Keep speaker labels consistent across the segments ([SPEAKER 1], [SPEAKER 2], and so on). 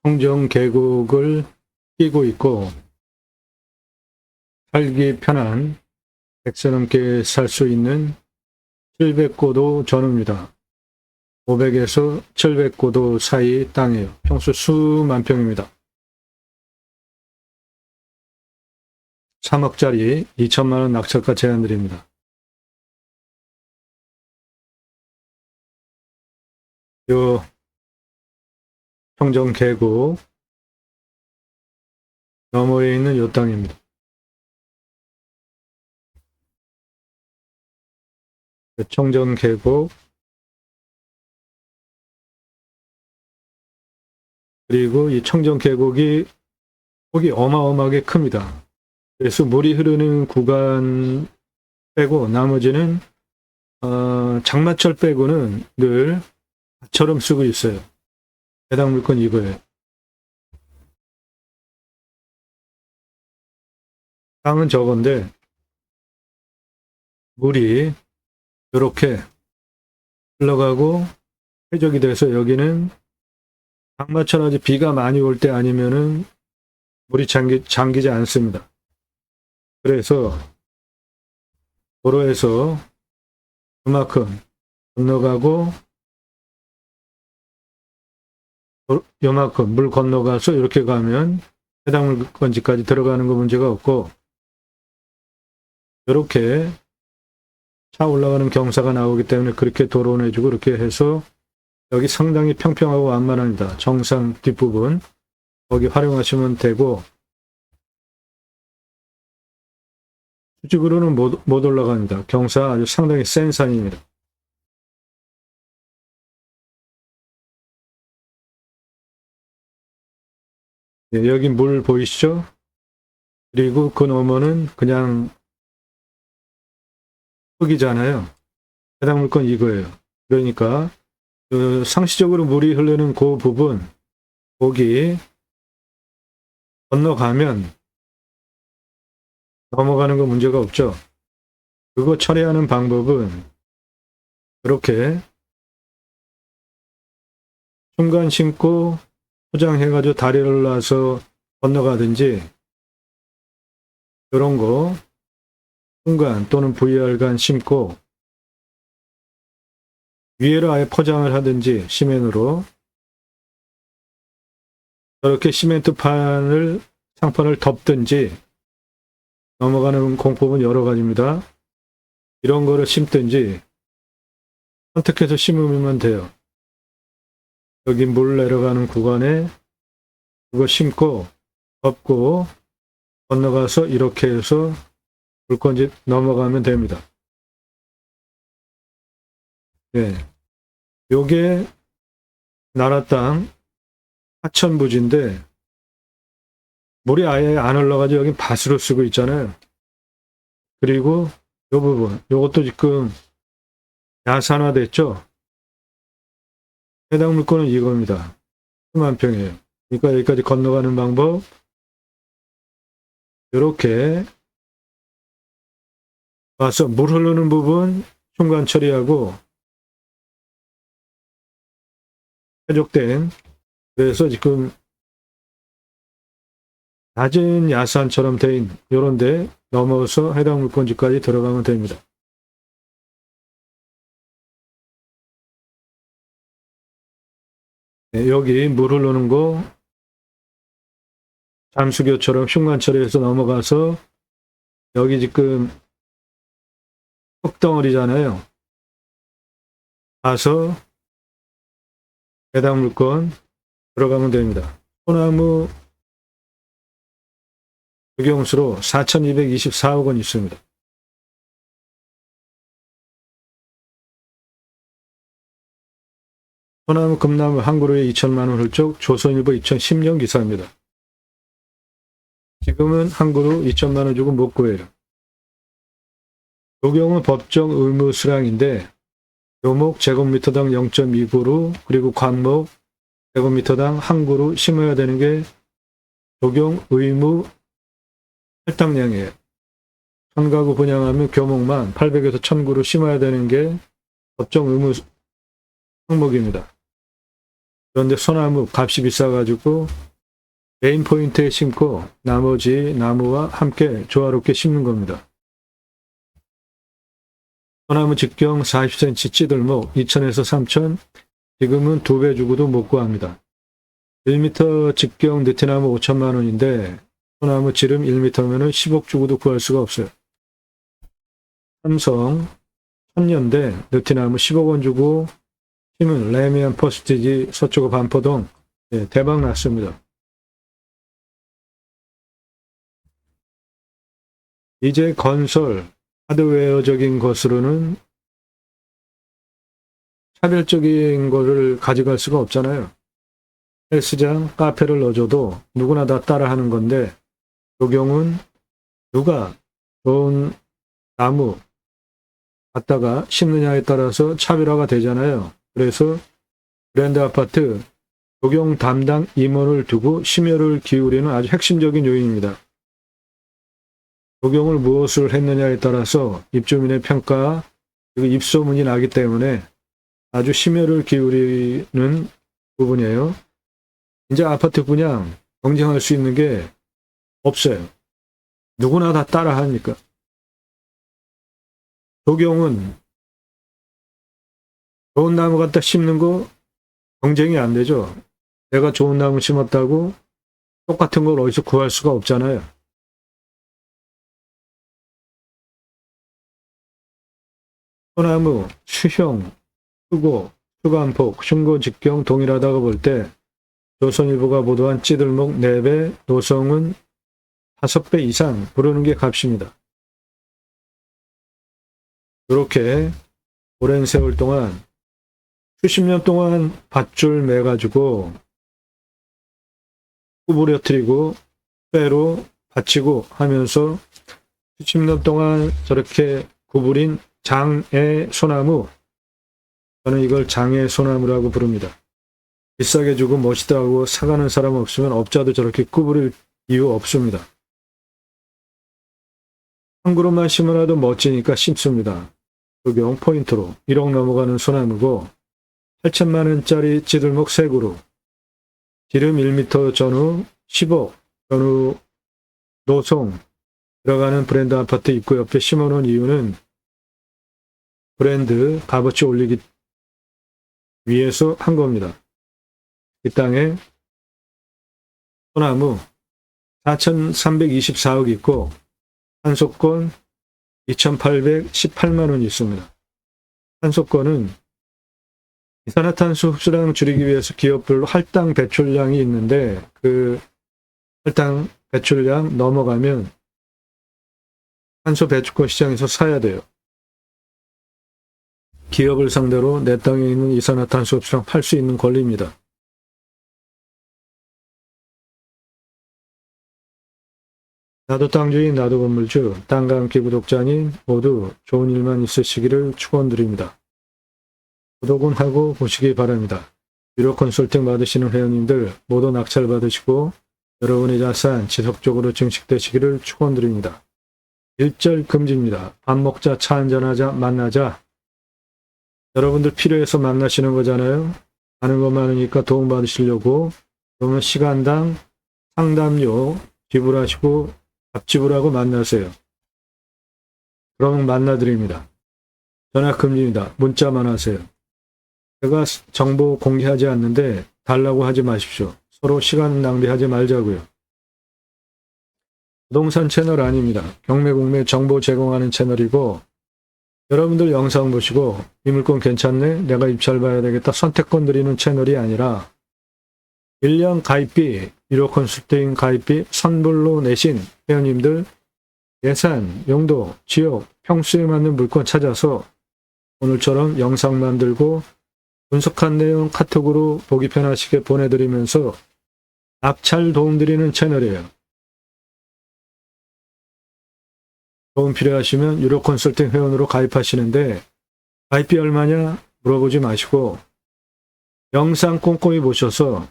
[SPEAKER 1] 청정 계곡을 끼고 있고 살기 편한 100세 넘게 살 수 있는 700고도 전후입니다. 500에서 700고도 사이 땅이에요. 평수 수만 평입니다. 3억짜리 2천만 원 낙찰가 제안드립니다. 요 청정 계곡 너머에 있는 요 땅입니다. 청정 계곡 그리고 이 청정 계곡이 폭이 어마어마하게 큽니다. 그래서 물이 흐르는 구간 빼고 나머지는 장마철 빼고는 늘 밭처럼 쓰고 있어요. 해당 물건 이거예요. 땅은 적은데 물이 이렇게 흘러가고 회적이 돼서 여기는 장마철 아주 비가 많이 올 때 아니면은 물이 잠기지 않습니다. 그래서 도로에서 그만큼 건너가고 요만큼 물 건너가서 이렇게 가면 해당 물건지까지 들어가는 거 문제가 없고 이렇게 차 올라가는 경사가 나오기 때문에 그렇게 도로 내주고 이렇게 해서 여기 상당히 평평하고 완만합니다. 정상 뒷부분 거기 활용하시면 되고 수직으로는 못 올라갑니다. 경사 아주 상당히 센 산입니다. 네, 여기 물 보이시죠? 그리고 그 너머는 그냥 흙이잖아요. 해당 물건 이거예요. 그러니까 상시적으로 물이 흐르는 그 부분 거기 건너가면 넘어가는 거 문제가 없죠. 그거 처리하는 방법은 이렇게 중간 심고 포장해가지고 다리를 놔서 건너가든지 이런 거 중간 또는 VR간 심고 위에를 아예 포장을 하든지 시멘으로 저렇게 시멘트판을 상판을 덮든지 넘어가는 공법은 여러 가지입니다. 이런 거를 심든지 선택해서 심으면 돼요. 여기 물 내려가는 구간에 그거 심고 덮고 건너가서 이렇게 해서 물건지 넘어가면 됩니다. 네. 요게 나라 땅 하천부지인데 물이 아예 안 흘러가지고 여기 밭으로 쓰고 있잖아요. 그리고 요 부분 요것도 지금 야산화 됐죠. 해당 물건은 이겁니다. 수만 평이에요. 그러니까 여기까지 건너가는 방법 이렇게 와서 물 흐르는 부분 중간 처리하고 해적된 그래서 지금 낮은 야산처럼 된 요런데 넘어서 해당 물건지까지 들어가면 됩니다. 네, 여기 물 흐르는 거 잠수교처럼 흉관 처리해서 넘어가서 여기 지금 흙덩어리잖아요. 가서 해당 물건 들어가면 됩니다. 소나무 주경수로 4,224억 원 있습니다. 소나무 금나무 한 그루에 2천만 원 훌쩍 조선일보 2010년 기사입니다. 지금은 한 그루 2천만 원 주고 못 구해요. 조경은 법정 의무 수량인데 묘목 제곱미터당 0.2그루 그리고 관목 제곱미터당 한 그루 심어야 되는 게 조경 의무 할당량이에요. 1000가구 분양하면 교목만 800에서 1000그루 심어야 되는 게 법정 의무 항목입니다. 그런데 소나무 값이 비싸가지고 메인 포인트에 심고 나머지 나무와 함께 조화롭게 심는 겁니다. 소나무 직경 40cm 찌들목 2,000에서 3,000, 지금은 2배 주고도 못 구합니다. 1m 직경 느티나무 5천만 원인데 소나무 지름 1m면은 10억 주고도 구할 수가 없어요. 삼성 천년대 느티나무 10억 원 주고 심은 레미안 퍼스티지 서초구 반포동, 대박 났습니다. 이제 건설 하드웨어적인 것으로는 차별적인 거를 가져갈 수가 없잖아요. 헬스장, 카페를 넣어줘도 누구나 다 따라하는 건데 조경은 누가 좋은 나무 갖다가 심느냐에 따라서 차별화가 되잖아요. 그래서 브랜드 아파트 조경 담당 임원을 두고 심혈을 기울이는 아주 핵심적인 요인입니다. 조경을 무엇을 했느냐에 따라서 입주민의 평가 그리고 입소문이 나기 때문에 아주 심혈을 기울이는 부분이에요. 이제 아파트 분양 경쟁할 수 있는 게 없어요. 누구나 다 따라하니까. 조경은 좋은 나무 갖다 심는 거 경쟁이 안 되죠. 내가 좋은 나무 심었다고 똑같은 걸 어디서 구할 수가 없잖아요. 소나무, 수형, 수고, 수간폭, 흉고 직경 동일하다고 볼 때 조선일보가 보도한 찌들목 4배, 노성은 5배 이상 부르는 게 값입니다. 이렇게 오랜 세월 동안 수십 년 동안 밧줄 매가지고 구부려뜨리고 쇠로 받치고 하면서 수십 년 동안 저렇게 구부린 장애 소나무, 저는 이걸 장애 소나무라고 부릅니다. 비싸게 주고 멋있다고 사가는 사람 없으면 업자도 저렇게 구부릴 이유 없습니다. 한 그룹만 심어놔도 멋지니까 심습니다. 조경 포인트로 1억 넘어가는 소나무고 8천만 원짜리 찌들목 3그루, 지름 1m 전후 10억 전후 노송 들어가는 브랜드 아파트 입구 옆에 심어놓은 이유는 브랜드 값어치 올리기 위해서 한 겁니다. 이 땅에 소나무 4,324억 있고 한소권 2,818만 원이 있습니다. 한소권은 이산화탄소 흡수량 줄이기 위해서 기업별로 할당 배출량이 있는데 그 할당 배출량 넘어가면 탄소 배출권 시장에서 사야 돼요. 기업을 상대로 내 땅에 있는 이산화탄소 흡수량 팔 수 있는 권리입니다. 나도 땅주인, 나도 건물주, 땅과 함께 구독자님 모두 좋은 일만 있으시기를 축원드립니다. 구독은 하고 보시기 바랍니다. 유료 컨설팅 받으시는 회원님들 모두 낙찰 받으시고 여러분의 자산 지속적으로 증식되시기를 축원드립니다. 일절 금지입니다. 밥 먹자, 차 한잔하자, 만나자. 여러분들 필요해서 만나시는 거잖아요. 아는 것 많으니까 도움 받으시려고 그러면 시간당 상담료 지불하시고 밥 지불하고 만나세요. 그러면 만나드립니다. 전화 금지입니다. 문자만 하세요. 제가 정보 공개하지 않는데 달라고 하지 마십시오. 서로 시간 낭비하지 말자고요. 부동산 채널 아닙니다. 경매 공매 정보 제공하는 채널이고 여러분들 영상 보시고 이 물건 괜찮네? 내가 입찰 봐야 되겠다. 선택권 드리는 채널이 아니라 1년 가입비, 유료 컨설팅 가입비 선불로 내신 회원님들 예산, 용도, 지역, 평수에 맞는 물건 찾아서 오늘처럼 영상 만들고 분석한 내용 카톡으로 보기 편하시게 보내드리면서 낙찰 도움드리는 채널이에요. 도움 필요하시면 유료 컨설팅 회원으로 가입하시는데 가입비 얼마냐 물어보지 마시고 영상 꼼꼼히 보셔서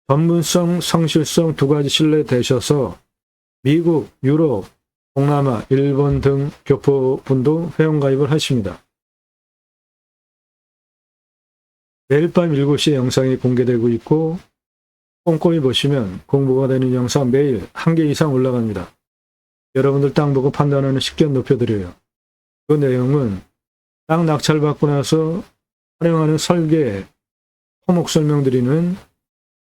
[SPEAKER 1] 전문성, 성실성 두 가지 신뢰되셔서 미국, 유럽, 동남아, 일본 등 교포분도 회원가입을 하십니다. 매일 밤 7시에 영상이 공개되고 있고 꼼꼼히 보시면 공부가 되는 영상 매일 1개 이상 올라갑니다. 여러분들 땅 보고 판단하는 식견 높여드려요. 그 내용은 땅 낙찰받고 나서 활용하는 설계, 토목 설명드리는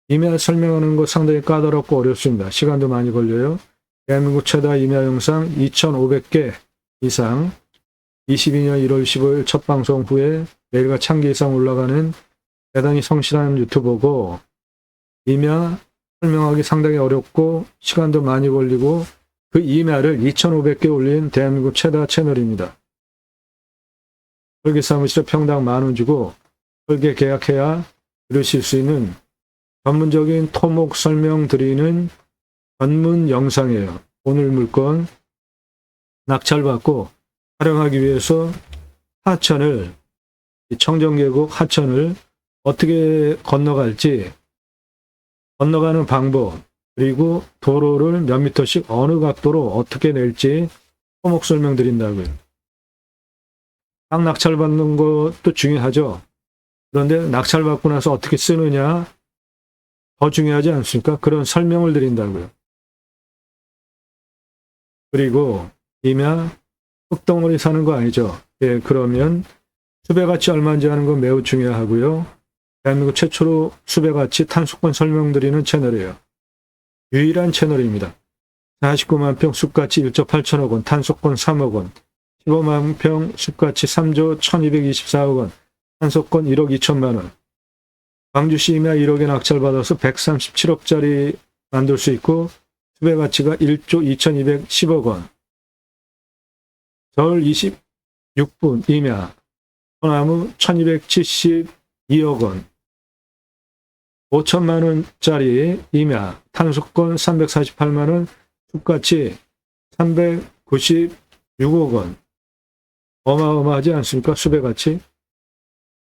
[SPEAKER 1] 임야 설명하는 거 상당히 까다롭고 어렵습니다. 시간도 많이 걸려요. 대한민국 최다 임야 영상 2,500개 이상 22년 1월 15일 첫 방송 후에 매일같이 1개 이상 올라가는 대단히 성실한 유튜버고 임야 설명하기 상당히 어렵고 시간도 많이 걸리고 그 임야를 2,500개 올린 대한민국 최다 채널입니다. 설계 사무실에 평당 10,000원 주고 설계 계약해야 들으실 수 있는 전문적인 토목 설명 드리는 전문 영상이에요. 오늘 물건 낙찰받고 활용하기 위해서 하천을, 청정계곡 하천을 어떻게 건너갈지, 건너가는 방법, 그리고 도로를 몇 미터씩 어느 각도로 어떻게 낼지 토목 설명드린다고요. 땅 낙찰받는 것도 중요하죠. 그런데 낙찰받고 나서 어떻게 쓰느냐 더 중요하지 않습니까? 그런 설명을 드린다고요. 그리고 임야 흙덩어리 사는 거 아니죠. 예, 그러면 수배가치 얼마인지 하는 건 매우 중요하고요. 대한민국 최초로 수배가치 탄소권 설명드리는 채널이에요. 유일한 채널입니다. 49만 평 숲가치 1조 8천억 원, 탄소권 3억 원, 15만 평 숲가치 3조 1224억 원, 탄소권 1억 2천만 원. 광주시 임야 1억에 낙찰받아서 137억짜리 만들 수 있고 수배가치가 1조 2210억 원. 서울 26분 임야 소나무 1272억 원. 5천만 원짜리 임야 탄소권 348만 원, 숲가치 396억 원. 어마어마하지 않습니까? 수배가치.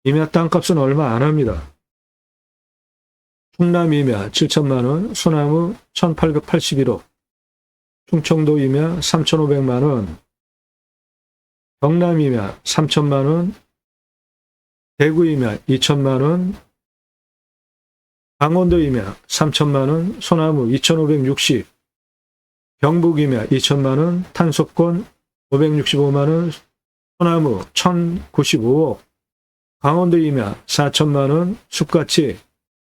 [SPEAKER 1] 임야 땅값은 얼마 안 합니다. 충남 임야 7천만 원, 소나무 1881억, 충청도 임야 3,500만 원, 경남 임야 3천만 원, 대구 임야 2천만 원, 강원도 임야 3천만 원, 소나무 2,560, 경북 임야 2천만 원, 탄소권 565만 원, 소나무 1,095억, 강원도 임야 4천만 원, 숲가치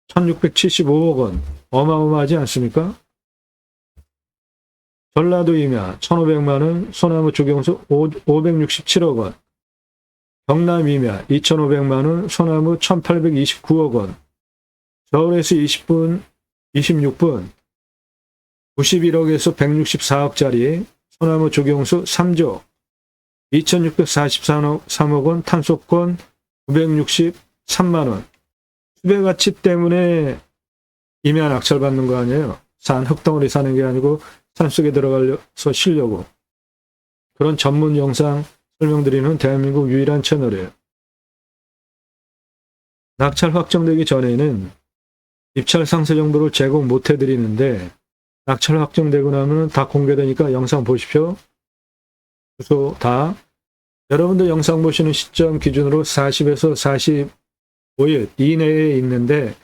[SPEAKER 1] 1,675억 원. 어마어마하지 않습니까? 전라도 임야 1,500만 원, 소나무 조경수 567억 원, 경남 임야 2,500만 원, 소나무 1,829억 원, 서울에서 26분 91억에서 164억짜리 소나무 조경수 3조 2,643억 원, 탄소권 963만 원. 수배가치 때문에 임야 낙찰받는 거 아니에요. 산 흙덩어리 사는 게 아니고 산속에 들어가서 쉬려고. 그런 전문 영상 설명드리는 대한민국 유일한 채널이에요. 낙찰 확정되기 전에는 입찰 상세 정보를 제공 못 해드리는데 낙찰 확정되고 나면 다 공개되니까 영상 보십시오. 주소 다. 여러분들 영상 보시는 시점 기준으로 40에서 45일 이내에 있는데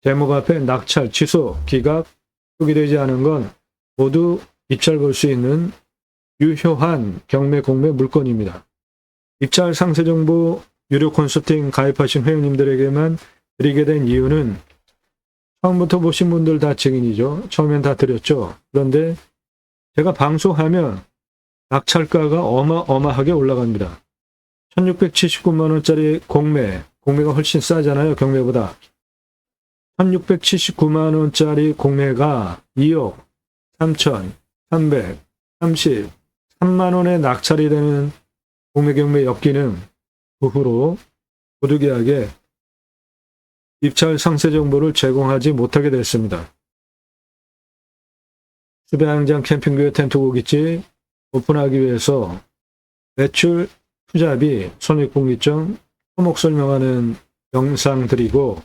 [SPEAKER 1] 제목 앞에 낙찰, 취소, 기각, 표기되지 않은 건 모두 입찰 볼 수 있는 유효한 경매 공매 물건입니다. 입찰 상세 정보 유료 컨설팅 가입하신 회원님들에게만 드리게 된 이유는 처음부터 보신 분들 다 증인이죠. 처음엔 다 드렸죠. 그런데 제가 방송하면 낙찰가가 어마어마하게 올라갑니다. 1,679만 원짜리 공매가 훨씬 싸잖아요. 경매보다. 1,679만 원짜리 공매가 2억 3,333만 원에 낙찰이 되는 공매 엮이는 그 후로 부득이하게 입찰 상세 정보를 제공하지 못하게 됐습니다. 수배항장 캠핑교회 텐트 고깃집 오픈하기 위해서 매출, 투자비, 손익분기점, 토목 설명하는 영상 드리고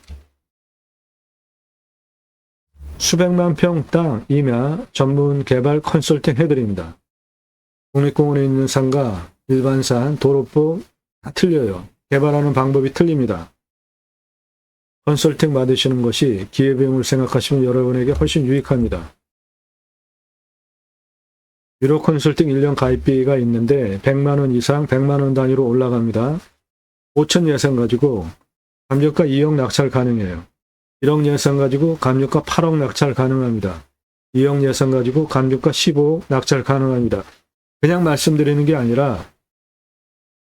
[SPEAKER 1] 수백만 평 땅 임야 전문 개발 컨설팅 해드립니다. 국립공원에 있는 산과 일반 산, 도로법 다 틀려요. 개발하는 방법이 틀립니다. 컨설팅 받으시는 것이 기회비용을 생각하시면 여러분에게 훨씬 유익합니다. 유료 컨설팅 1년 가입비가 있는데 100만 원 이상 100만 원 단위로 올라갑니다. 5천 예산 가지고 감정가 2억 낙찰 가능해요. 1억 예산 가지고 감정가 8억 낙찰 가능합니다. 2억 예산 가지고 감정가 15억 낙찰 가능합니다. 그냥 말씀드리는 게 아니라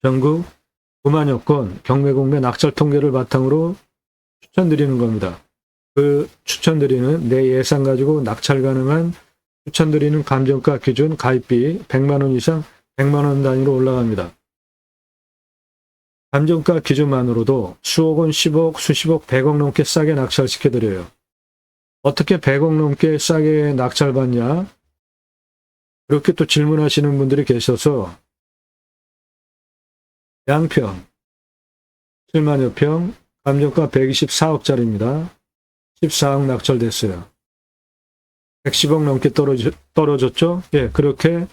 [SPEAKER 1] 전국 9만여 건 경매공매 낙찰 통계를 바탕으로 추천드리는 겁니다. 그 추천드리는 내 예산 가지고 낙찰 가능한 추천드리는 감정가 기준 가입비 100만 원 이상 100만 원 단위로 올라갑니다. 감정가 기준만으로도 수억 원, 10억, 수십억, 100억 넘게 싸게 낙찰시켜드려요. 어떻게 100억 넘게 싸게 낙찰받냐? 그렇게 또 질문하시는 분들이 계셔서 양평 7만여 평 감정가 124억짜리입니다. 14억 낙찰됐어요. 110억 넘게 떨어졌죠? 예, 그렇게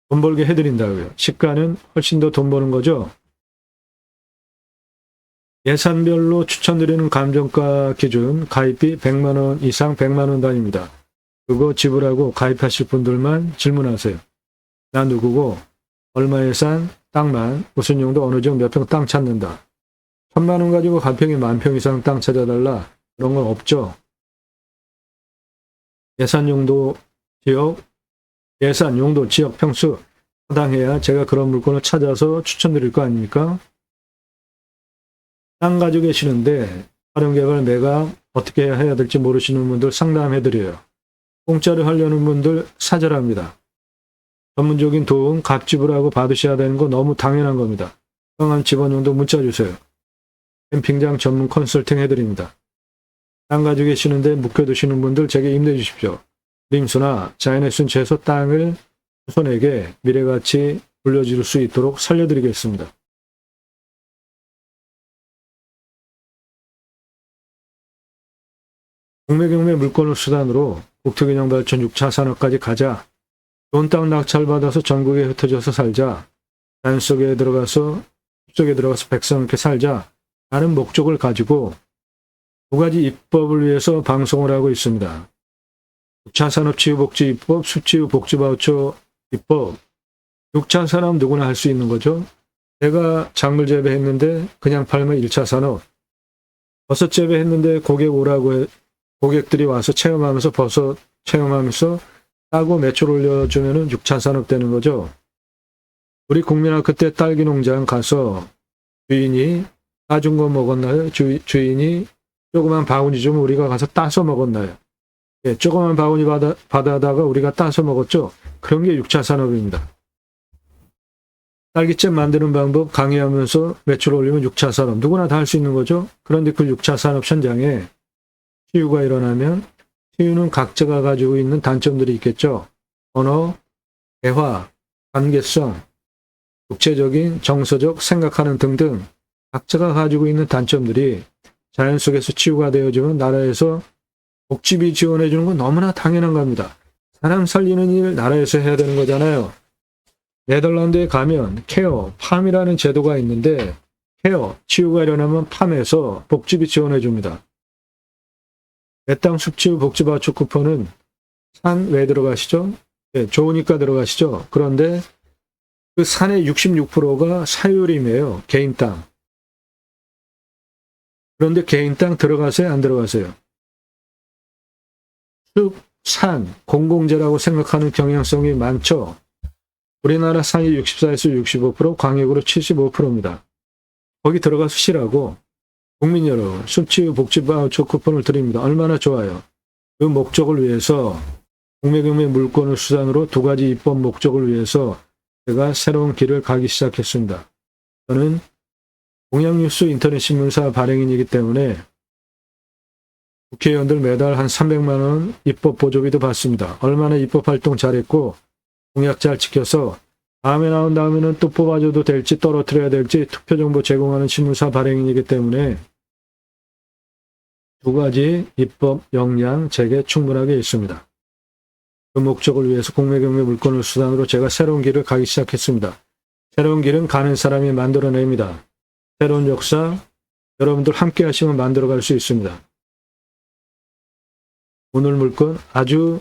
[SPEAKER 1] 돈 벌게 해드린다고요. 시가는 훨씬 더 돈 버는 거죠. 예산별로 추천드리는 감정가 기준 가입비 100만 원 이상 100만 원 단위입니다. 그거 지불하고 가입하실 분들만 질문하세요. 나 누구고 얼마 예산 땅만 무슨 용도 어느 정 몇 평 땅 찾는다. 1000만 원 가지고 가평이 10,000평 이상 땅 찾아달라. 그런 건 없죠. 예산 용도 지역 평수 해당해야 제가 그런 물건을 찾아서 추천드릴 거 아닙니까? 땅 가지고 계시는데 활용개발 매각 어떻게 해야 될지 모르시는 분들 상담해드려요. 공짜로 하려는 분들 사절합니다. 전문적인 도움 값지불하고 받으셔야 되는 거 너무 당연한 겁니다. 성함 집원용도 문자 주세요. 캠핑장 전문 컨설팅 해드립니다. 땅 가지고 계시는데 묵혀두시는 분들 제게 임대 주십시오. 림수나 자연에 쓴 채소 땅을 후손에게 미래가치 물려줄 수 있도록 살려드리겠습니다. 공매경매 물건을 수단으로 국토균형발전 6차 산업까지 가자. 좋은 땅 낙찰받아서 전국에 흩어져서 살자. 자연 속에 들어가서 백성있게 살자. 라는 목적을 가지고 두 가지 입법을 위해서 방송을 하고 있습니다. 6차 산업치유복지 입법, 숲치유복지바우처 입법. 6차 산업 누구나 할 수 있는 거죠. 내가 작물 재배했는데 그냥 팔면 1차 산업. 버섯 재배했는데 고객들이 와서 체험하면서 버섯 체험하면서 따고 매출 올려주면은 6차 산업 되는 거죠. 우리 국민학교 때 딸기 농장 가서 주인이 따준 거 먹었나요? 주인이 조그만 바구니 좀 우리가 가서 따서 먹었나요? 예, 조그만 바구니 받아다가 우리가 따서 먹었죠. 그런 게 6차 산업입니다. 딸기잼 만드는 방법 강의하면서 매출 올리면 6차 산업. 누구나 다 할 수 있는 거죠. 그런데 그 6차 산업 현장에 치유가 일어나면 치유는 각자가 가지고 있는 단점들이 있겠죠. 언어, 대화, 관계성, 국제적인, 정서적, 생각하는 등등 각자가 가지고 있는 단점들이 자연 속에서 치유가 되어지면 나라에서 복지비 지원해 주는 건 너무나 당연한 겁니다. 사람 살리는 일 나라에서 해야 되는 거잖아요. 네덜란드에 가면 케어, 팜이라는 제도가 있는데 케어, 치유가 일어나면 팜에서 복지비 지원해 줍니다. 내 땅 숲치유 복지바우처 쿠폰은 산 왜 들어가시죠? 네, 좋으니까 들어가시죠. 그런데 그 산의 66%가 사유림이에요. 개인 땅. 그런데 개인 땅 들어가세요? 안 들어가세요? 숲, 산, 공공재라고 생각하는 경향성이 많죠. 우리나라 산이 64에서 65%, 광역으로 75%입니다. 거기 들어가서 쉬라고 국민 여러분, 숲치유 복지바우처 쿠폰을 드립니다. 얼마나 좋아요. 그 목적을 위해서 공매경매 물건을 수단으로 두 가지 입법 목적을 위해서 제가 새로운 길을 가기 시작했습니다. 저는 공양뉴스 인터넷 신문사 발행인이기 때문에 국회의원들 매달 한 300만 원 입법 보조비도 받습니다. 얼마나 입법 활동 잘했고 공약 잘 지켜서 다음에 나온 다음에는 또 뽑아줘도 될지 떨어뜨려야 될지 투표 정보 제공하는 신문사 발행인이기 때문에 두 가지 입법 역량 제게 충분하게 있습니다. 그 목적을 위해서 공매경매 물건을 수단으로 제가 새로운 길을 가기 시작했습니다. 새로운 길은 가는 사람이 만들어냅니다. 새로운 역사, 여러분들 함께 하시면 만들어갈 수 있습니다. 오늘 물건 아주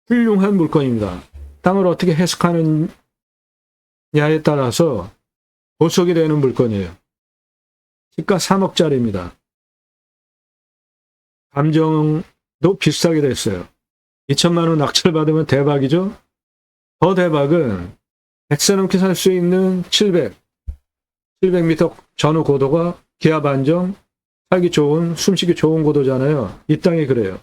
[SPEAKER 1] 훌륭한 물건입니다. 땅을 어떻게 해석하느냐에 따라서 보석이 되는 물건이에요. 시가 3억짜리입니다. 감정도 비슷하게 됐어요. 2천만 원 낙찰 받으면 대박이죠? 더 대박은 100세 넘게 살 수 있는 700m 전후 고도가 기압 안정, 살기 좋은, 숨쉬기 좋은 고도잖아요. 이 땅이 그래요.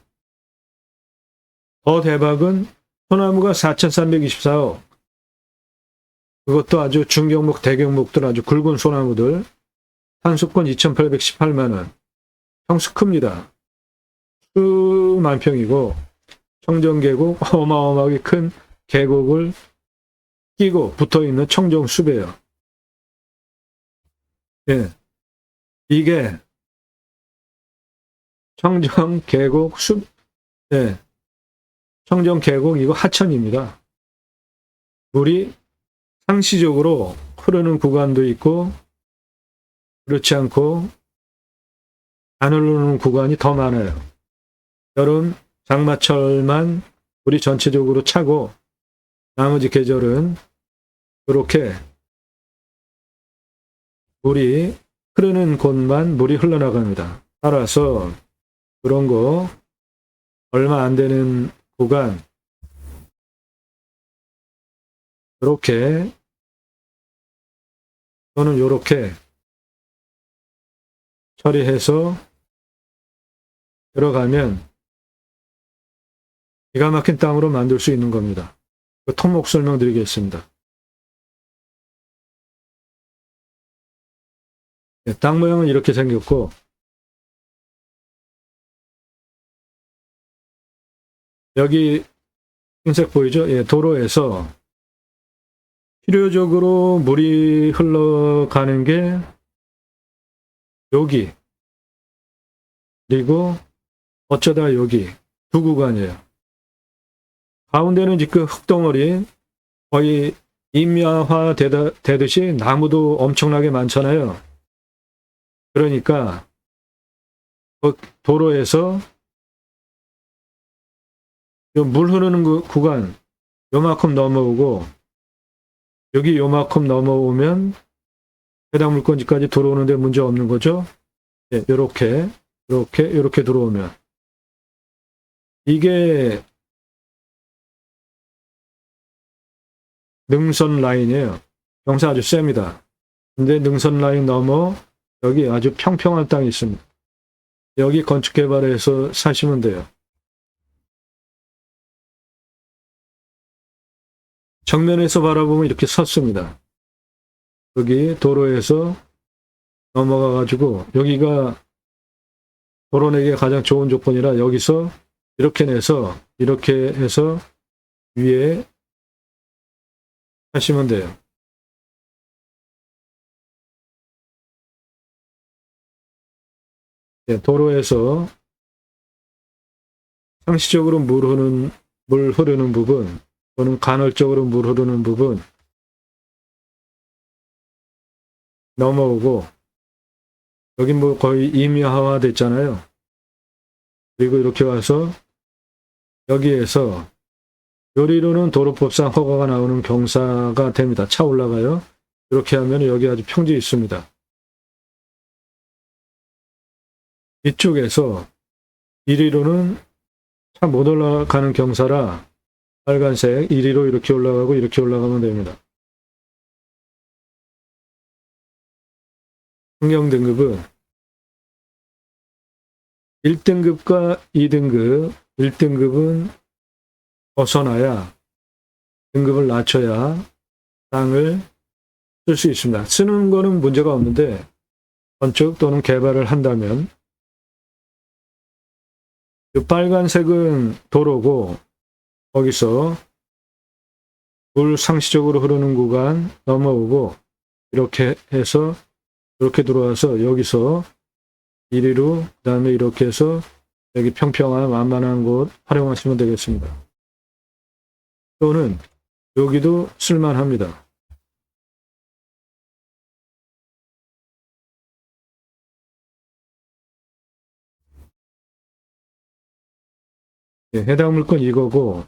[SPEAKER 1] 더 대박은 소나무가 4,324억. 그것도 아주 중경목, 대경목들 아주 굵은 소나무들. 산수권 2,818만 원. 평수 큽니다. 수만 평이고 청정계곡, 어마어마하게 큰 계곡을 끼고 붙어있는 청정숲이에요. 예. 이게 청정계곡 숲, 예. 청정계곡 이거 하천입니다. 물이 상시적으로 흐르는 구간도 있고 그렇지 않고 안 흐르는 구간이 더 많아요. 여름, 장마철만 물이 전체적으로 차고 나머지 계절은 이렇게 물이 흐르는 곳만 물이 흘러나갑니다. 따라서 그런 거 얼마 안 되는 구간 이렇게 또는 이렇게 처리해서 들어가면 기가 막힌 땅으로 만들 수 있는 겁니다. 토목 설명드리겠습니다. 땅 모양은 이렇게 생겼고 여기 흰색 보이죠? 예, 도로에서 필요적으로 물이 흘러가는 게 여기 그리고 어쩌다 여기 두 구간이에요. 가운데는 지금 흙덩어리 거의 임야화 되듯이 나무도 엄청나게 많잖아요. 그러니까 그 도로에서 물 흐르는 구간 요만큼 넘어오고 여기 요만큼 넘어오면 해당 물건지까지 들어오는데 문제 없는 거죠. 예, 이렇게 들어오면 이게 능선 라인이에요. 경사 아주 셉니다. 근데 능선 라인 넘어 여기 아주 평평한 땅이 있습니다. 여기 건축개발해서 사시면 돼요. 정면에서 바라보면 이렇게 섰습니다. 여기 도로에서 넘어가 가지고 여기가 도로 내기에 가장 좋은 조건이라 여기서 이렇게 내서 이렇게 해서 위에 하시면 돼요. 네, 도로에서 상시적으로 물 흐르는 부분 또는 간헐적으로 물 흐르는 부분 넘어오고 여기 뭐 거의 임야화 됐잖아요. 그리고 이렇게 와서 여기에서 요리로는 도로법상 허가가 나오는 경사가 됩니다. 차 올라가요. 이렇게 하면 여기 아주 평지 있습니다. 이쪽에서 이리로는 차 못 올라가는 경사라 빨간색 이리로 이렇게 올라가고 이렇게 올라가면 됩니다. 환경 등급은 1등급과 2등급, 1등급은 벗어나야 등급을 낮춰야 땅을 쓸 수 있습니다. 쓰는 거는 문제가 없는데 건축 또는 개발을 한다면 이 빨간색은 도로고 거기서 물 상시적으로 흐르는 구간 넘어오고 이렇게 해서 이렇게 들어와서 여기서 이리로 그다음에 이렇게 해서 여기 평평한 완만한 곳 활용하시면 되겠습니다. 또는 여기도 쓸만합니다. 예, 해당 물건 이거고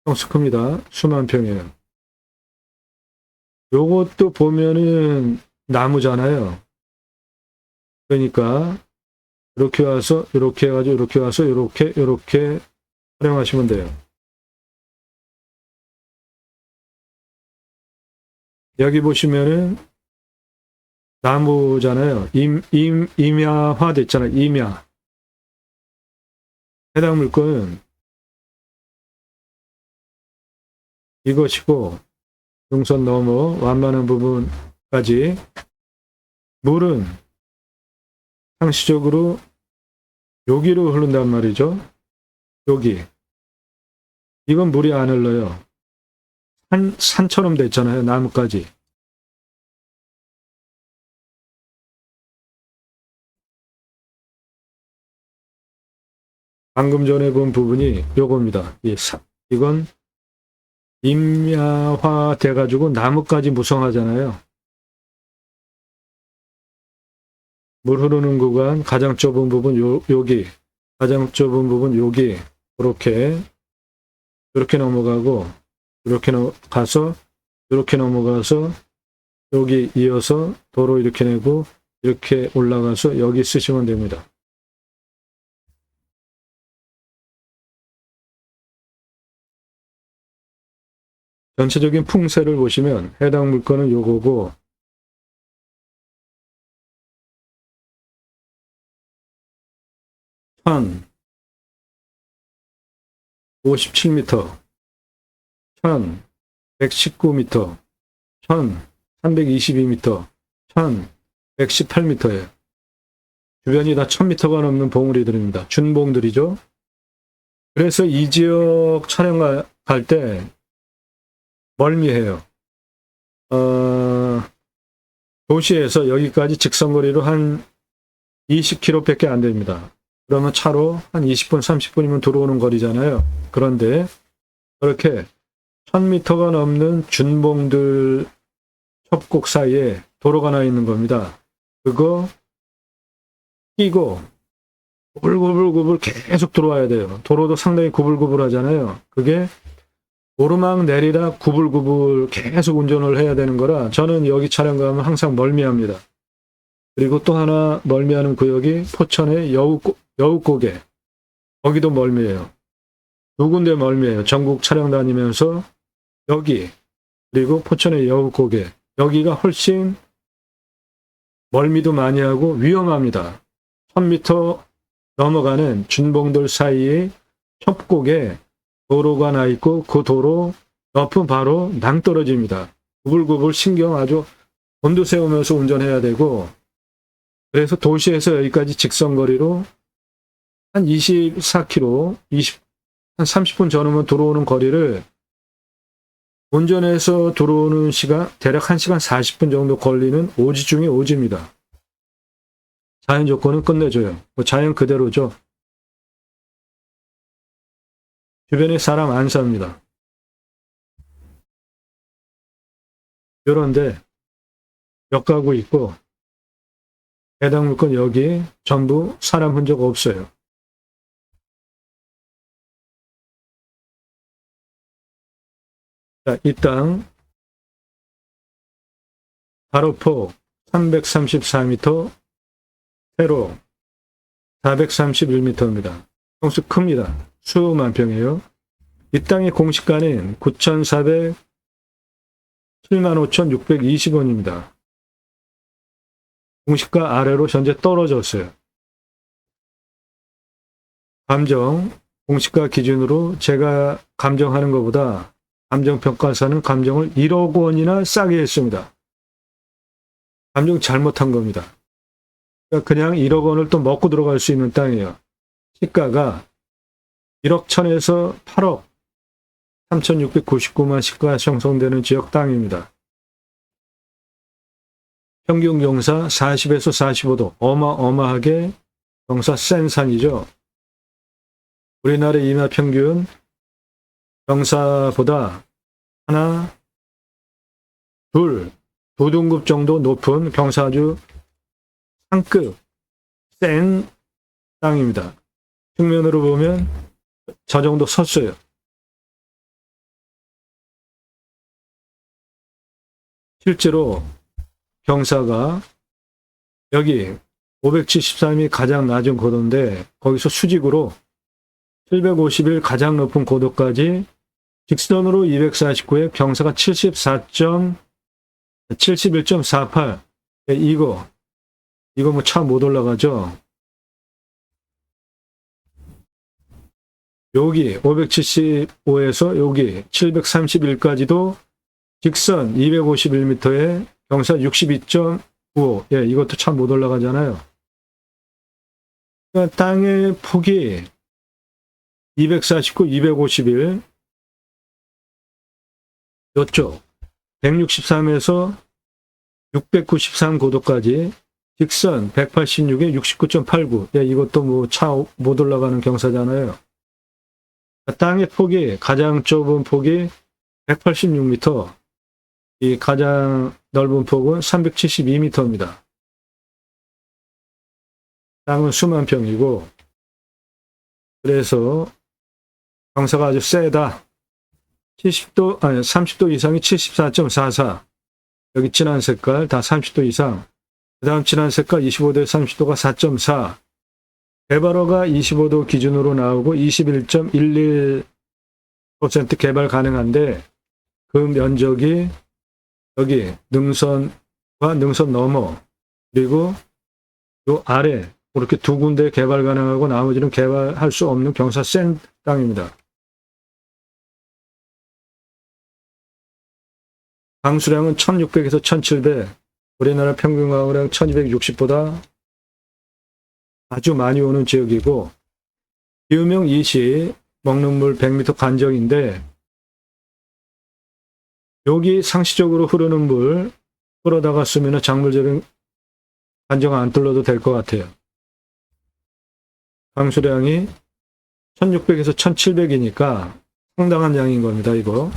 [SPEAKER 1] 평수 큽니다. 수만 평이에요. 요것도 보면은 나무잖아요. 그러니까 이렇게 와서 이렇게 해가지고 이렇게 와서 이렇게 활용하시면 돼요. 여기 보시면은 나무잖아요. 임야화 됐잖아요. 임야. 해당 물건은 이것이고 능선 넘어 완만한 부분까지 물은 상시적으로 여기로 흐른단 말이죠. 여기. 이건 물이 안 흘러요. 산처럼 됐잖아요. 나무까지. 방금 전에 본 부분이 요겁니다. 이건 임야화 돼가지고 나무까지 무성하잖아요. 물 흐르는 구간 가장 좁은 부분 여기, 가장 좁은 부분 여기, 이렇게 넘어가고 이렇게 가서 이렇게 넘어가서 여기 이어서 도로 이렇게 내고 이렇게 올라가서 여기 쓰시면 됩니다. 전체적인 풍세를 보시면 해당 물건은 요거고 천 57m, 1119m, 1322m, 1118m예요. 주변이 다 1000m가 넘는 봉우리들입니다. 준봉들이죠. 그래서 이 지역 촬영 갈 때 멀미해요. 도시에서 여기까지 직선거리로 한 20km밖에 안 됩니다. 그러면 차로 한 20분, 30분이면 들어오는 거리잖아요. 그런데 그렇게 1000m가 넘는 준봉들 협곡 사이에 도로가 나 있는 겁니다. 그거 끼고 구불구불구불 계속 들어와야 돼요. 도로도 상당히 구불구불하잖아요. 그게 오르막 내리락 구불구불 계속 운전을 해야 되는 거라 저는 여기 촬영 가면 항상 멀미합니다. 그리고 또 하나 멀미하는 구역이 포천의 여우고개. 거기도 멀미해요. 두 군데 멀미해요. 전국 촬영 다니면서 여기 그리고 포천의 여우고개. 여기가 훨씬 멀미도 많이 하고 위험합니다. 1000m 넘어가는 준봉돌 사이에 협곡에 도로가 나 있고 그 도로 옆은 바로 낭떠러지입니다. 구불구불 신경 아주 곤두세우면서 운전해야 되고 그래서 도시에서 여기까지 직선거리로 한 24km, 한 30분 전후면 들어오는 거리를 운전해서 들어오는 시간 대략 1시간 40분 정도 걸리는 오지 중에 오지입니다. 자연 조건은 끝내줘요. 자연 그대로죠. 주변에 사람 안 삽니다. 요런데 몇 가구 있고 해당 물건 여기 전부 사람 흔적 없어요. 자, 이 땅 가로폭 334m, 세로 431m입니다. 평수 큽니다. 수만 평이에요. 이 땅의 공시가는 75,620원입니다. 공시가 아래로 현재 떨어졌어요. 감정, 공시가 기준으로 제가 감정하는 것보다 감정평가사는 감정을 1억 원이나 싸게 했습니다. 감정 잘못한 겁니다. 그냥 1억 원을 또 먹고 들어갈 수 있는 땅이에요. 시가가 1억 천에서 8억 3,699만 시가 형성되는 지역 땅입니다. 평균 경사 40에서 45도 어마어마하게 경사 센 산이죠. 우리나라 임야 평균 경사보다 하나, 두 등급 정도 높은 경사 아주 상급 센 땅입니다. 측면으로 보면 저 정도 섰어요. 실제로 경사가 여기 573이 가장 낮은 고도인데 거기서 수직으로 751 가장 높은 고도까지 직선으로 249에 경사가 71.48. 이거 뭐 차 못 올라가죠. 여기 575에서 여기 731까지도 직선 251m에 경사 62.95. 예, 이것도 참 못 올라가잖아요. 그러니까 땅의 폭이 249, 251, 이쪽 163에서 693 고도까지 직선 186에 69.89. 예, 이것도 뭐 차 못 올라가는 경사잖아요. 땅의 폭이 가장 좁은 폭이 186m, 이 가장 넓은 폭은 372m입니다. 땅은 수만 평이고 그래서 경사가 아주 세다. 30도 이상이 74.44. 여기 진한 색깔 다 30도 이상. 그 다음 진한 색깔 25도에 30도가 4.4. 개발허가 25도 기준으로 나오고 21.11% 개발 가능한데 그 면적이 여기 능선과 능선 너머 그리고 요 아래 그렇게 두 군데 개발 가능하고 나머지는 개발할 수 없는 경사 센 땅입니다. 강수량은 1600에서 1700, 우리나라 평균 강우량 1260보다 아주 많이 오는 지역이고 기후명 이시 먹는 물 100m 간정인데 여기 상시적으로 흐르는 물 끌어다가 쓰면 작물재배 간정 안 뚫러도 될 것 같아요. 강수량이 1600에서 1700이니까 상당한 양인 겁니다. 이거.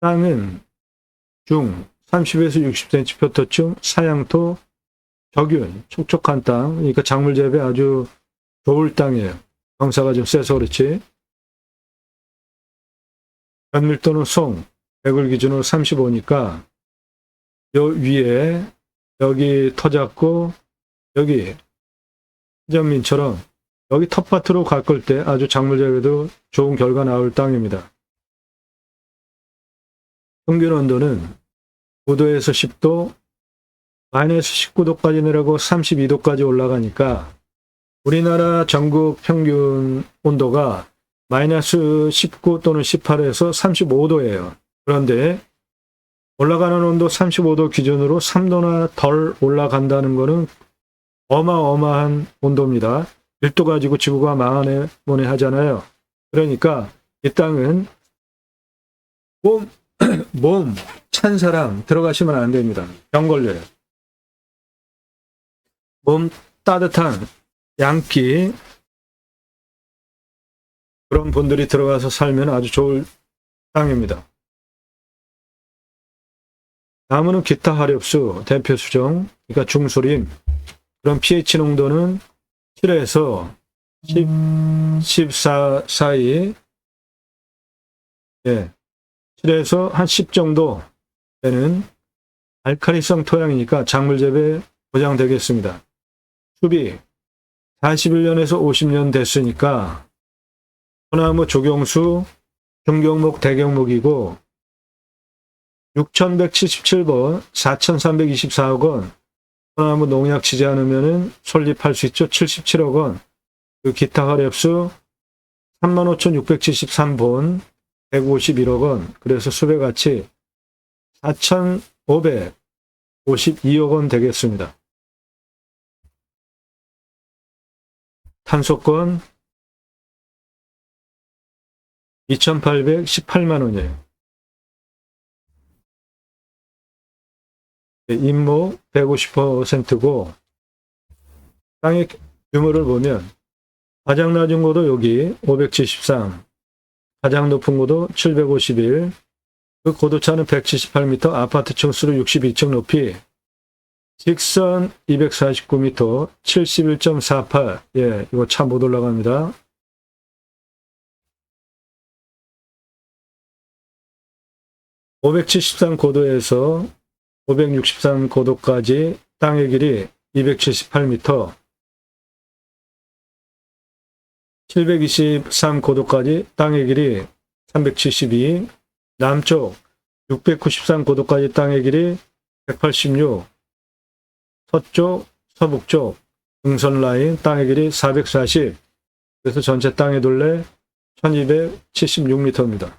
[SPEAKER 1] 땅은 중 30에서 60cm 표토층 사양토 적윤 촉촉한 땅, 그러니까 작물 재배 아주 좋을 땅이에요. 경사가 좀 세서 그렇지. 연밀도는 송 100을 기준으로 35니까 요 위에 여기 터 잡고 여기 희전민처럼 여기 텃밭으로 가꿀 때 아주 작물 재배도 좋은 결과 나올 땅입니다. 평균 온도는 9도에서 10도, 마이너스 19도까지 내려가고 32도까지 올라가니까 우리나라 전국 평균 온도가 마이너스 19 또는 18에서 35도예요. 그런데 올라가는 온도 35도 기준으로 3도나 덜 올라간다는 것은 어마어마한 온도입니다. 1도 가지고 지구가 망하네 뭐네 하잖아요. 그러니까 이 땅은 몸 찬 사람 들어가시면 안 됩니다. 병 걸려요. 몸 따뜻한 양기 그런 분들이 들어가서 살면 아주 좋을 땅입니다. 나무는 기타 하렵수 대표 수종, 그러니까 중소림. 그럼 pH 농도는 7에서 14 사이, 예, 7에서 한 10 정도 되는 알칼리성 토양이니까 작물 재배 보장되겠습니다. 수비 41년에서 50년 됐으니까 소나무 조경수 중경목 대경목이고 6177번 4324억 원 소나무 농약 치지 않으면 설립할 수 있죠. 77억 원. 그 기타 하렵수 35,673번 151억 원. 그래서 수배가치 4,552억 원 되겠습니다. 탄소권 2,818만 원이에요. 임목 150%고 땅의 규모를 보면 가장 낮은 고도 여기 573, 가장 높은 고도 751, 그 고도차는 178m, 아파트 층수로 62층 높이 직선 249m, 71.48. 예, 이거 차 못 올라갑니다. (573고도에서) 563고도까지 땅의 길이 278m, 723고도까지 땅의 길이 372, 남쪽 693고도까지 땅의 길이 186, 서쪽, 서북쪽 등선 라인 땅의 길이 440, 그래서 전체 땅의 둘레 1276m입니다.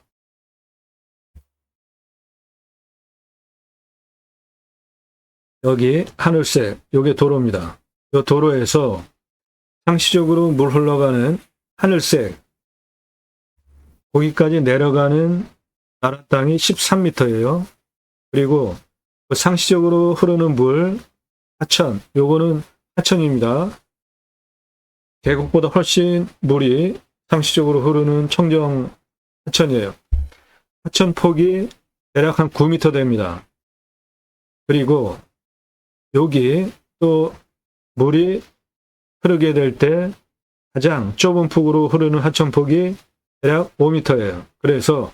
[SPEAKER 1] 여기 하늘색, 요게 도로입니다. 이 도로에서 상시적으로 물 흘러가는 하늘색, 거기까지 내려가는 나라 땅이 13m예요. 그리고 그 상시적으로 흐르는 물, 하천, 요거는 하천입니다. 계곡보다 훨씬 물이 상시적으로 흐르는 청정 하천이에요. 하천 폭이 대략 한 9m 됩니다. 그리고 여기 또 물이 흐르게 될 때 가장 좁은 폭으로 흐르는 하천폭이 대략 5m예요. 그래서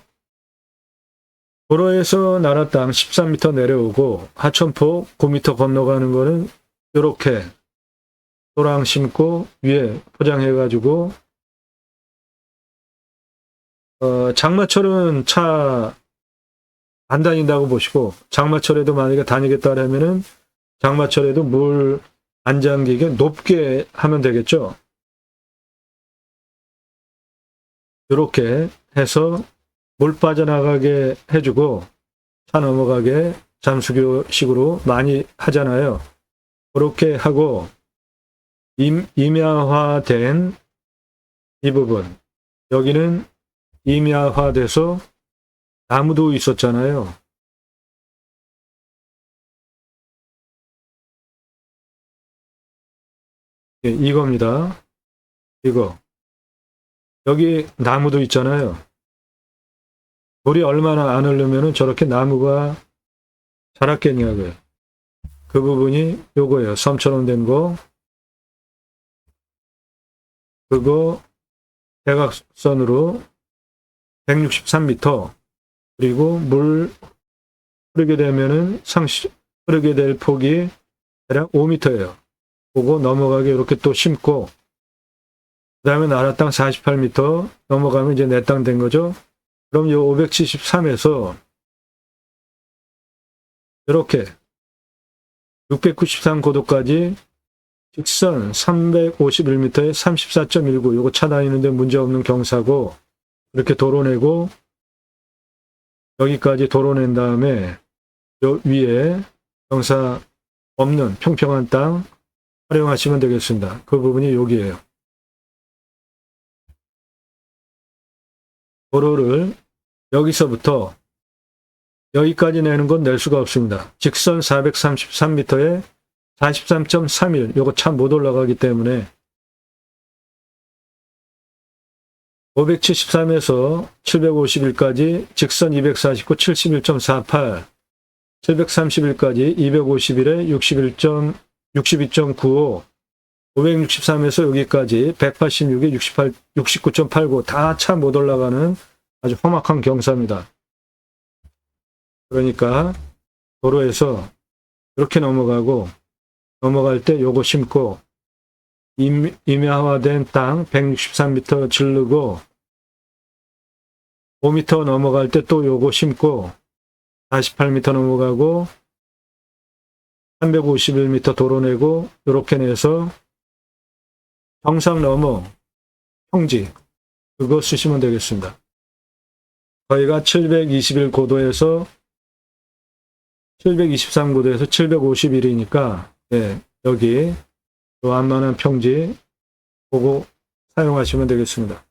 [SPEAKER 1] 도로에서 나라 땅 13m 내려오고 하천폭 9m 건너가는 거는 이렇게 도랑 심고 위에 포장해가지고 장마철은 차 안 다닌다고 보시고, 장마철에도 만약에 다니겠다 하면은 장마철에도 물 안 잠기게 높게 하면 되겠죠. 이렇게 해서 물 빠져나가게 해주고 차 넘어가게 잠수교식으로 많이 하잖아요. 그렇게 하고 임야화된 이 부분, 여기는 임야화돼서 나무도 있었잖아요. 예, 이겁니다. 이거. 여기 나무도 있잖아요. 물이 얼마나 안 흐르면 저렇게 나무가 자랐겠냐고요. 그 부분이 요거예요. 섬처럼 된 거. 그거 대각선으로 163m. 그리고 물 흐르게 되면은 흐르게 될 폭이 대략 5m예요. 그거 넘어가게 이렇게 또 심고, 그 다음에 나라 땅 48m 넘어가면 이제 내 땅 된 거죠. 그럼 요 573에서 이렇게 693고도까지 직선 351m에 34.19, 요거 차 다니는데 문제없는 경사고, 이렇게 도로내고 여기까지 도로낸 다음에 요 위에 경사 없는 평평한 땅 활용하시면 되겠습니다. 그 부분이 여기에요. 도로를 여기서부터 여기까지 내는 건 낼 수가 없습니다. 직선 433m에 43.31, 요거 참 못 올라가기 때문에 573에서 751까지 직선 249, 71.48, 731까지 251에 62.95, 563에서 여기까지 186에 69.89, 다 차 못 올라가는 아주 험악한 경사입니다. 그러니까 도로에서 이렇게 넘어가고, 넘어갈 때 요거 심고, 임야화된 땅 163m 질르고 5m 넘어갈 때 또 요거 심고 48m 넘어가고 351m 도로내고 이렇게 내서 정상 넘어 평지, 그거 쓰시면 되겠습니다. 저희가 721고도에서 723고도에서 751이니까 네, 여기 완만한 평지 보고 사용하시면 되겠습니다.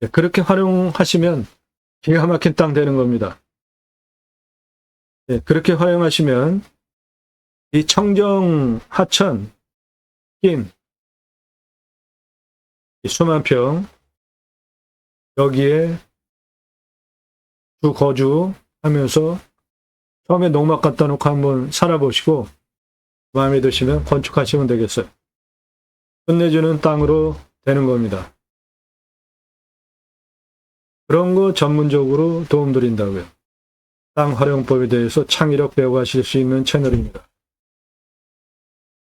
[SPEAKER 1] 네, 그렇게 활용하시면 기가 막힌 땅 되는 겁니다. 네, 그렇게 활용하시면 이 청정 하천 낀 수만 평, 여기에 주 거주하면서 처음에 농막 갖다 놓고 한번 살아보시고 마음에 드시면 건축하시면 되겠어요. 끝내주는 땅으로 되는 겁니다. 그런 거 전문적으로 도움드린다고요. 땅 활용법에 대해서 창의력 배워가실 수 있는 채널입니다.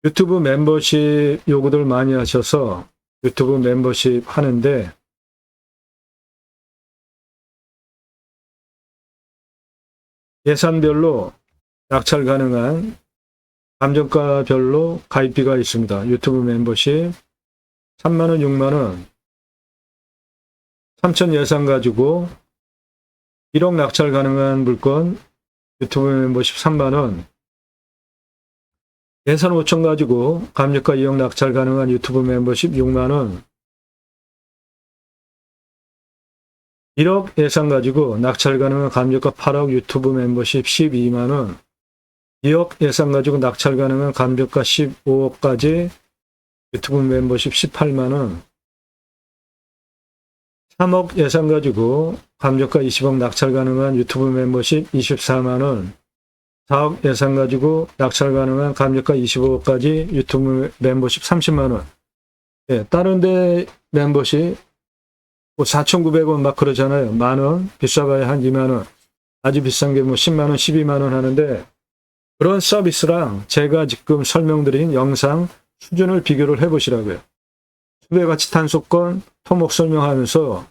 [SPEAKER 1] 유튜브 멤버십 요구들 많이 하셔서 유튜브 멤버십 하는데 예산별로 낙찰 가능한 감정가별로 가입비가 있습니다. 유튜브 멤버십 3만원, 6만원 3천 예산 가지고 1억 낙찰 가능한 물건 유튜브 멤버십 3만원, 예산 5천 가지고 감정가 2억 낙찰 가능한 유튜브 멤버십 6만원, 1억 예산 가지고 낙찰 가능한 감정가 8억 유튜브 멤버십 12만원, 2억 예산 가지고 낙찰 가능한 감정가 15억까지 유튜브 멤버십 18만원, 3억 예산 가지고 감정가 20억 낙찰 가능한 유튜브 멤버십 24만원, 4억 예산 가지고 낙찰 가능한 감정가 25억까지 유튜브 멤버십 30만원. 예, 다른 데 멤버십 4,900원 막 그러잖아요. 만원, 비싸봐야 한 2만원, 아주 비싼 게 뭐 10만원, 12만원 하는데 그런 서비스랑 제가 지금 설명드린 영상 수준을 비교를 해보시라고요. 수배가치 탄소권 토목 설명하면서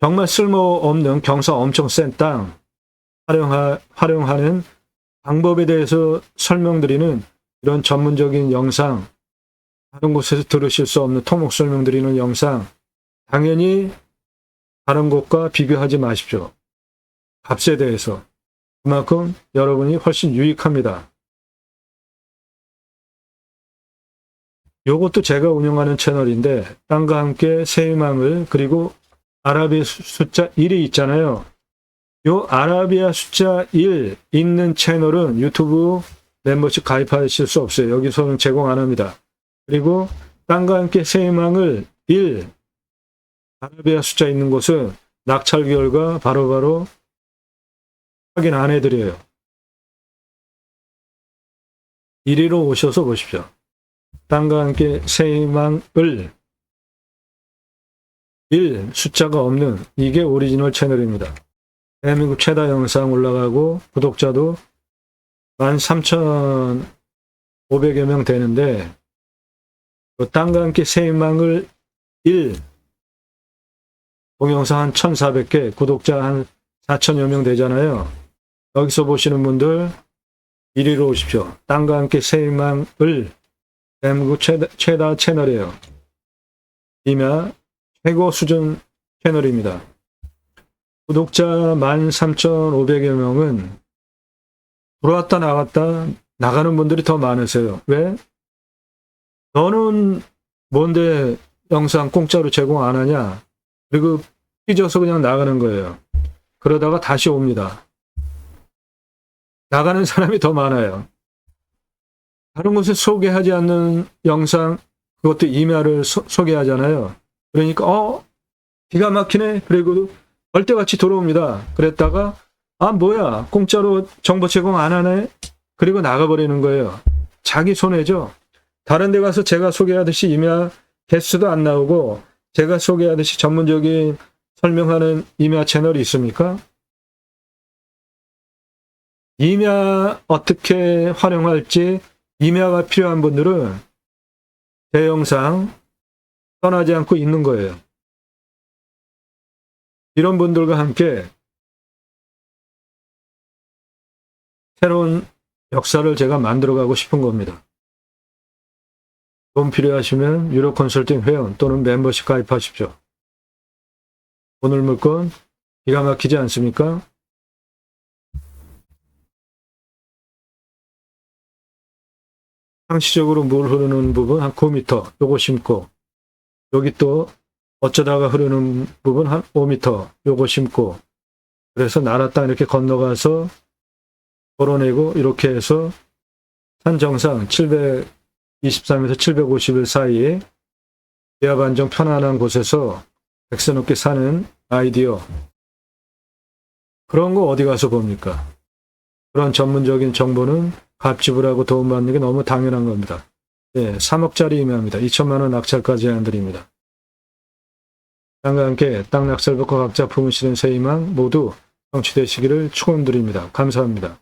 [SPEAKER 1] 정말 쓸모없는 경사 엄청 센 땅 활용하는 방법에 대해서 설명드리는 이런 전문적인 영상, 다른 곳에서 들으실 수 없는 토목 설명드리는 영상, 당연히 다른 곳과 비교하지 마십시오. 값에 대해서. 그만큼 여러분이 훨씬 유익합니다. 요것도 제가 운영하는 채널인데 땅과 함께 새 희망을, 그리고 아라비아 숫자 1이 있잖아요. 요 아라비아 숫자 1 있는 채널은 유튜브 멤버십 가입하실 수 없어요. 여기서는 제공 안 합니다. 그리고 땅과 함께 새 희망을 1 아라비아 숫자 있는 곳은 낙찰 결과 바로바로 확인 안 해드려요. 1위로 오셔서 보십시오. 땅과 함께 새 희망을 1 숫자가 없는 이게 오리지널 채널입니다. 대한민국 최다 영상 올라가고 구독자도 13,500여 명 되는데 땅과 함께 새 희망을 1 동영상 한 1,400개, 구독자 한 4,000여 명 되잖아요. 여기서 보시는 분들 1위로 오십시오. 땅과 함께 새 희망을 대한민국 최다 채널이에요. 이며 최고 수준 채널입니다. 구독자 13,500여 명은 들어왔다 나갔다 나가는 분들이 더 많으세요. 왜? 너는 뭔데 영상 공짜로 제공 안 하냐? 그리고 삐져서 그냥 나가는 거예요. 그러다가 다시 옵니다. 나가는 사람이 더 많아요. 다른 곳에 소개하지 않는 영상, 그것도 임야를 소개하잖아요. 그러니까 기가 막히네. 그리고 벌떼같이 들어옵니다. 그랬다가 뭐야 공짜로 정보 제공 안 하네. 그리고 나가버리는 거예요. 자기 손해죠. 다른 데 가서 제가 소개하듯이 임야 개수도 안 나오고 제가 소개하듯이 전문적인 설명하는 임야 채널이 있습니까? 임야 어떻게 활용할지 임야가 필요한 분들은 제 영상 떠나지 않고 있는 거예요. 이런 분들과 함께 새로운 역사를 제가 만들어가고 싶은 겁니다. 도움 필요하시면 유료 컨설팅 회원 또는 멤버십 가입하십시오. 오늘 물건 기가 막히지 않습니까? 상시적으로 물 흐르는 부분 한 9m 요거 심고, 여기 또 어쩌다가 흐르는 부분 한 5m 요거 심고, 그래서 나라 땅 이렇게 건너가서 걸어내고 이렇게 해서 산 정상 723에서 750일 사이에 기압 안정 편안한 곳에서 백선 없게 사는 아이디어, 그런 거 어디 가서 봅니까? 그런 전문적인 정보는 값 지불하고 도움받는 게 너무 당연한 겁니다. 예, 3억짜리 임야입니다. 2천만 원 낙찰까지 제안드립니다. 땅과 함께 땅 낙찰받고 각자 품으시는 새 희망 모두 성취되시기를 축원드립니다. 감사합니다.